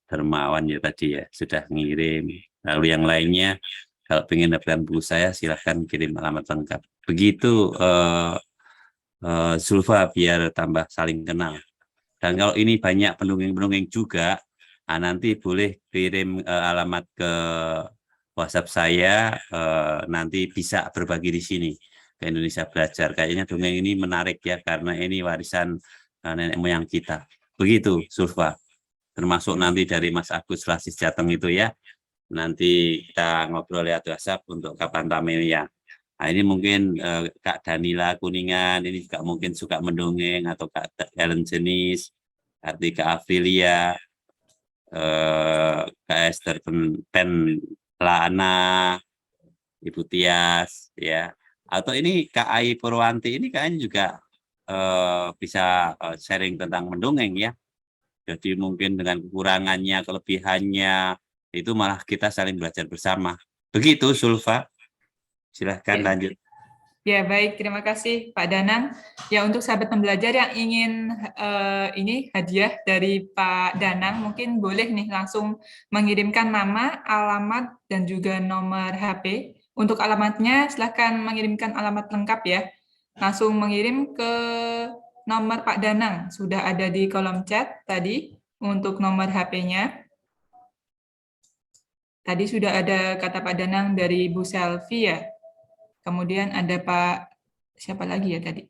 Dermawan ya tadi ya sudah ngirim. Lalu yang lainnya kalau pengen dapatkan buku saya silahkan kirim alamat lengkap. Begitu Zulfa biar tambah saling kenal. Dan kalau ini banyak pendongeng-pendongeng juga, nanti boleh kirim alamat ke WhatsApp saya, nanti bisa berbagi di sini ke Indonesia Belajar. Kayaknya dongeng ini menarik ya, karena ini warisan nenek moyang kita. Begitu, Zulfa. Termasuk nanti dari Mas Agus Lasis Jateng itu ya. Nanti kita ngobrol lewat WhatsApp untuk kapan tamunya. Nah, ini mungkin Kak Danila Kuningan, ini juga mungkin suka mendongeng, atau Kak Helen Jenis, Kartika Aprilia, Kak Esther Penlana, Ibu Tias, ya. Atau ini Kak Ai Purwanti, ini kayaknya juga bisa sharing tentang mendongeng ya. Jadi mungkin dengan kekurangannya, kelebihannya, itu malah kita saling belajar bersama. Begitu, Zulfa. Silahkan lanjut. Ya, baik. Terima kasih, Pak Danang. Ya, untuk sahabat pembelajar yang ingin ini hadiah dari Pak Danang, mungkin boleh nih langsung mengirimkan nama, alamat, dan juga nomor HP. Untuk alamatnya, silahkan mengirimkan alamat lengkap ya. Langsung mengirim ke nomor Pak Danang. Sudah ada di kolom chat tadi untuk nomor HP-nya. Tadi sudah ada kata Pak Danang dari Bu Selvi ya. Kemudian ada Pak, siapa lagi ya tadi?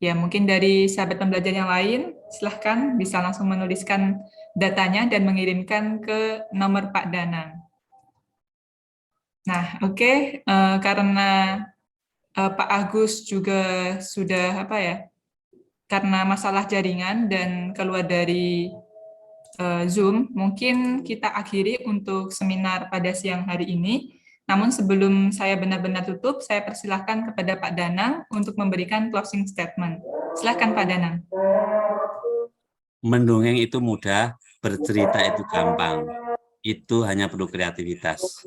Ya, mungkin dari sahabat pembelajar yang lain, silahkan bisa langsung menuliskan datanya dan mengirimkan ke nomor Pak Danang. Nah, oke. Karena Pak Agus juga sudah karena masalah jaringan dan keluar dari Zoom, mungkin kita akhiri untuk seminar pada siang hari ini. Namun sebelum saya benar-benar tutup, saya persilahkan kepada Pak Danang untuk memberikan closing statement. Silakan Pak Danang. Mendongeng itu mudah, bercerita itu gampang. Itu hanya perlu kreativitas.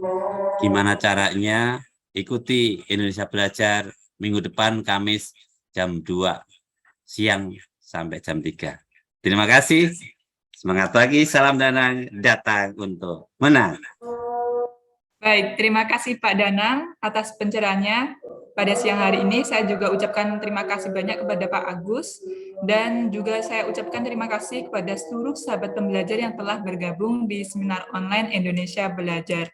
Gimana caranya? Ikuti Indonesia Belajar minggu depan Kamis jam 2 siang sampai jam 3. Terima kasih. Semangat pagi, salam Danang, datang untuk menang. Baik, terima kasih Pak Danang atas pencerahannya pada siang hari ini. Saya juga ucapkan terima kasih banyak kepada Pak Agus, dan juga saya ucapkan terima kasih kepada seluruh sahabat pembelajar yang telah bergabung di seminar online Indonesia Belajar.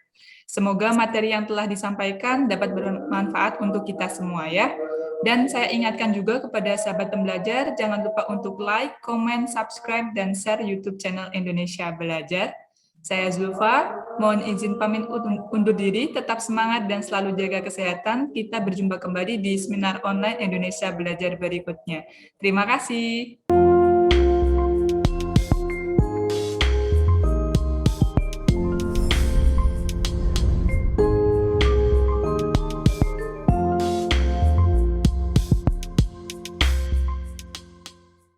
Semoga materi yang telah disampaikan dapat bermanfaat untuk kita semua ya. Dan saya ingatkan juga kepada sahabat pembelajar, jangan lupa untuk like, comment, subscribe, dan share YouTube channel Indonesia Belajar. Saya Zulfa, mohon izin pamit undur diri, tetap semangat dan selalu jaga kesehatan. Kita berjumpa kembali di seminar online Indonesia Belajar berikutnya. Terima kasih.